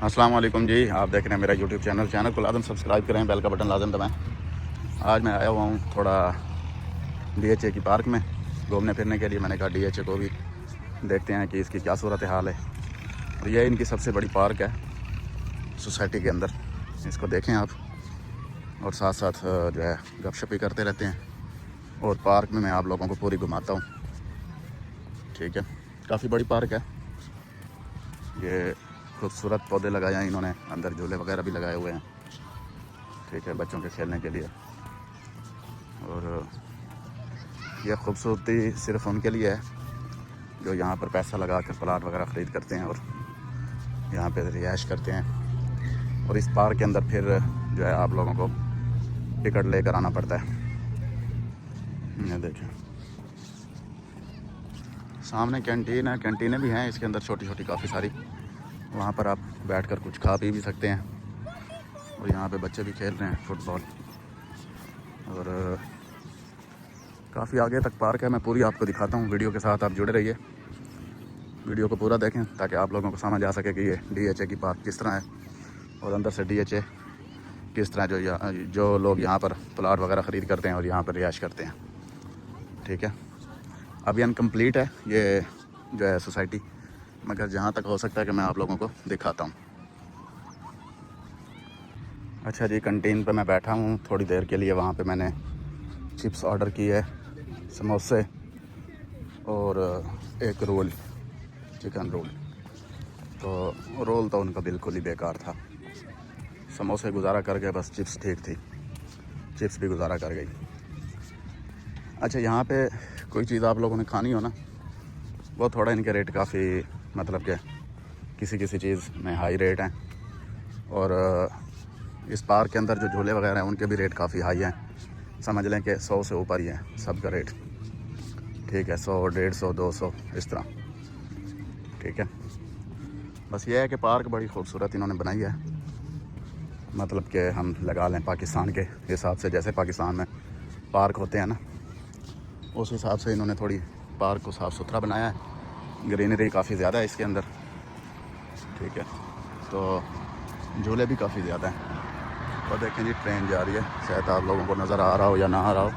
अस्सलाम वालेकुम जी, आप देख रहे हैं मेरा यूट्यूब चैनल को लाजम सब्सक्राइब करें, बेल का बटन लाजम दबाएं। आज मैं आया हुआ हूँ थोड़ा DHA की पार्क में घूमने फिरने के लिए। मैंने कहा DHA को भी देखते हैं कि इसकी क्या सूरत हाल है। और ये इनकी सबसे बड़ी पार्क है सोसाइटी के अंदर, इसको देखें आप। और साथ साथ जो है गपशप भी करते रहते हैं। और पार्क में मैं आप लोगों को पूरी घुमाता हूँ, ठीक है। काफ़ी बड़ी पार्क है ये, खूबसूरत पौधे लगाए हैं इन्होंने, अंदर झूले वगैरह भी लगाए हुए हैं, ठीक है, बच्चों के खेलने के लिए। और यह खूबसूरती सिर्फ उनके लिए है जो यहाँ पर पैसा लगा कर प्लाट वगैरह ख़रीद करते हैं और यहाँ पे रिहाइश करते हैं। और इस पार्क के अंदर फिर जो है आप लोगों को टिकट लेकर आना पड़ता है। ये देखें सामने कैंटीन है, कैंटीनें भी हैं इसके अंदर छोटी छोटी काफ़ी सारी। वहाँ पर आप बैठकर कुछ खा पी भी सकते हैं। और यहाँ पे बच्चे भी खेल रहे हैं फुटबॉल। और काफ़ी आगे तक पार्क है, मैं पूरी आपको दिखाता हूँ। वीडियो के साथ आप जुड़े रहिए, वीडियो को पूरा देखें ताकि आप लोगों को समझ आ सके कि ये DHA की पार्क किस तरह है और अंदर से DHA किस तरह जो लोग यहाँ पर प्लाट वगैरह ख़रीद करते हैं और यहाँ पर रिहाइश करते हैं, ठीक है। अभी अनकम्प्लीट है ये जो है सोसाइटी, मगर जहाँ तक हो सकता है कि मैं आप लोगों को दिखाता हूँ। अच्छा जी, कैंटीन पे मैं बैठा हूँ थोड़ी देर के लिए। वहाँ पे मैंने चिप्स ऑर्डर की है, समोसे और एक रोल, चिकन रोल। तो रोल तो उनका बिल्कुल ही बेकार था, समोसे गुजारा कर गए, बस चिप्स ठीक थी, चिप्स भी गुजारा कर गई। अच्छा, यहाँ पे कोई चीज़ आप लोगों ने खानी हो ना, वो थोड़ा इनके रेट काफ़ी, मतलब कि किसी किसी चीज़ में हाई रेट हैं। और इस पार्क के अंदर जो झूले वगैरह हैं उनके भी रेट काफ़ी हाई हैं। समझ लें कि 100 से ऊपर ही है सबका रेट, ठीक है। 100, 150, 200 इस तरह, ठीक है। बस ये है कि पार्क बड़ी खूबसूरत इन्होंने बनाई है, मतलब कि हम लगा लें पाकिस्तान के हिसाब से, जैसे पाकिस्तान में पार्क होते हैं ना, उस हिसाब से इन्होंने थोड़ी पार्क को साफ़ सुथरा बनाया है। ग्रीनरी काफ़ी ज़्यादा है इसके अंदर, ठीक है। तो झूले भी काफ़ी ज़्यादा हैं। और देखें जी, ट्रेन जा रही है, शायद आप लोगों को नज़र आ रहा हो या ना आ रहा हो।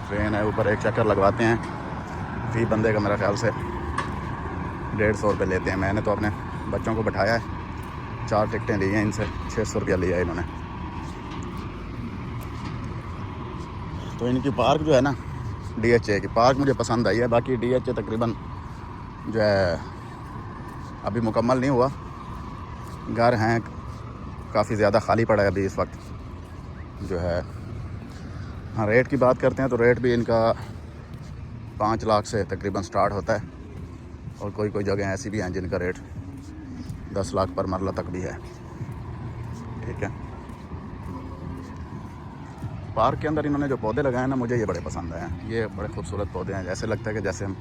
ट्रेन है, ऊपर एक चक्कर लगवाते हैं फी बंदे का मेरा ख्याल से 150 रुपये लेते हैं। मैंने तो अपने बच्चों को बैठाया है, 4 टिकटें ली हैं इनसे, 600 रुपया लिया है इन्होंने। तो इनकी पार्क जो है ना, DHA की पार्क मुझे पसंद आई है। बाकी DHA तकरीबन जो है अभी मुकम्मल नहीं हुआ, घर हैं काफ़ी ज़्यादा, खाली पड़ा है अभी इस वक्त जो है। हाँ, रेट की बात करते हैं तो रेट भी इनका 5 लाख से तकरीबन स्टार्ट होता है। और कोई कोई जगह ऐसी भी हैं जिनका रेट 10 लाख पर मरला तक भी है, ठीक है। पार्क के अंदर इन्होंने जो पौधे लगाए हैं ना, मुझे ये बड़े पसंद आए हैं। ये बड़े खूबसूरत पौधे हैं, जैसे लगता है कि जैसे हम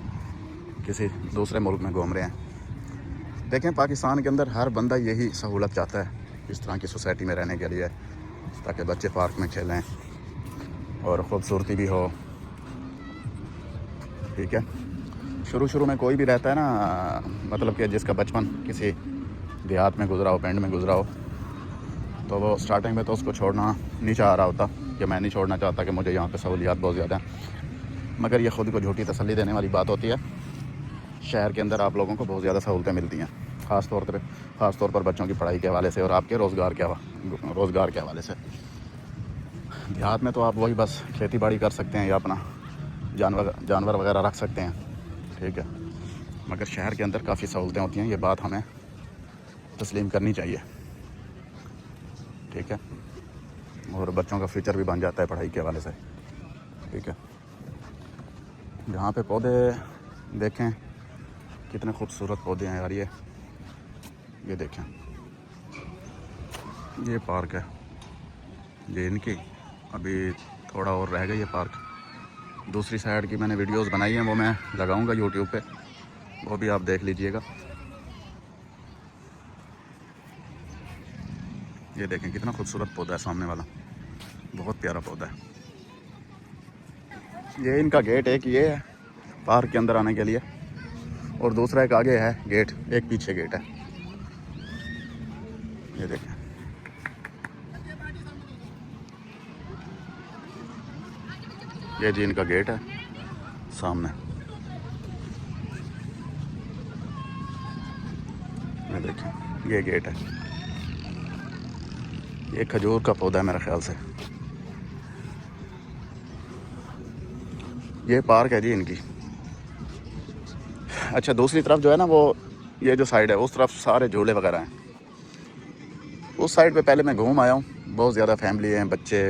किसी दूसरे मुल्क में घूम रहे हैं। देखें, पाकिस्तान के अंदर हर बंदा यही सहूलत चाहता है इस तरह की सोसाइटी में रहने के लिए, ताकि बच्चे पार्क में खेलें और ख़ूबसूरती भी हो, ठीक है। शुरू में कोई भी रहता है ना, मतलब कि जिसका बचपन किसी देहात में गुजरा हो, पिंड में गुजरा हो, तो वो स्टार्टिंग में तो उसको छोड़ना नहीं चाह रहा होता कि मैं नहीं छोड़ना चाहता कि मुझे यहाँ पे सहूलियात बहुत ज़्यादा हैं। मगर ये ख़ुद को झूठी तसल्ली देने वाली बात होती है। शहर के अंदर आप लोगों को बहुत ज़्यादा सहूलतें मिलती हैं, ख़ास तौर पर बच्चों की पढ़ाई के हवाले से और आपके रोज़गार के हवाले से। देहात में तो आप वही बस खेती बाड़ी कर सकते हैं या अपना जानवर वगैरह रख सकते हैं, ठीक है। मगर शहर के अंदर काफ़ी सहूलतें होती हैं, ये बात हमें तस्लीम करनी चाहिए, ठीक है। और बच्चों का फ्यूचर भी बन जाता है पढ़ाई के हवाले से, ठीक है। यहाँ पे पौधे देखें कितने खूबसूरत पौधे हैं यार। ये देखें, ये पार्क है, ये इनकी अभी थोड़ा और रह गई है पार्क। दूसरी साइड की मैंने वीडियोस बनाई हैं, वो मैं लगाऊंगा यूट्यूब पे, वो भी आप देख लीजिएगा। ये देखें कितना खूबसूरत पौधा है सामने वाला, बहुत प्यारा पौधा है। ये इनका गेट एक ये है पार्क के अंदर आने के लिए, और दूसरा एक आगे है गेट, एक पीछे गेट है। ये देखें, ये जी इनका गेट है सामने। ये देखें, ये गेट है। ये खजूर का पौधा है मेरे ख्याल से। ये पार्क है जी इनकी। अच्छा, दूसरी तरफ जो है ना, वो ये जो साइड है उस तरफ सारे झूले वगैरह हैं। उस साइड पे पहले मैं घूम आया हूँ, बहुत ज़्यादा फैमिली हैं, बच्चे,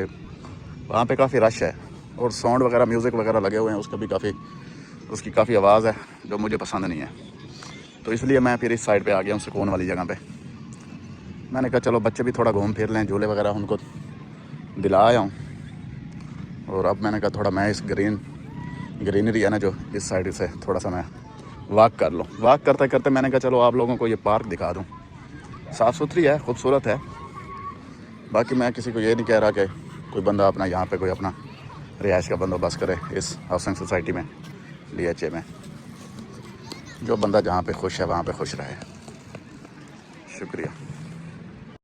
वहाँ पे काफ़ी रश है और साउंड वगैरह, म्यूज़िक वगैरह लगे हुए हैं, उसकी काफ़ी आवाज़ है जो मुझे पसंद नहीं है। तो इसलिए मैं फिर इस साइड पे आ गया हूँ, सुकून वाली जगह पे। मैंने कहा चलो बच्चे भी थोड़ा घूम फिर लें, झूले वगैरह उनको दिला आया हूँ। और अब मैंने कहा थोड़ा मैं इस ग्रीनरी है ना जो इस साइड से थोड़ा सा मैं वॉक कर लूँ। वॉक करते करते मैंने कहा चलो आप लोगों को ये पार्क दिखा दूँ। साफ़ सुथरी है, खूबसूरत है। बाकी मैं किसी को ये नहीं कह रहा कि कोई बंदा अपना यहाँ पे कोई अपना रिहाइश का बंदोबस्त करे इस हाउसिंग सोसाइटी में, DHA में। जो बंदा जहाँ पे खुश है वहाँ पे खुश रहे। शुक्रिया।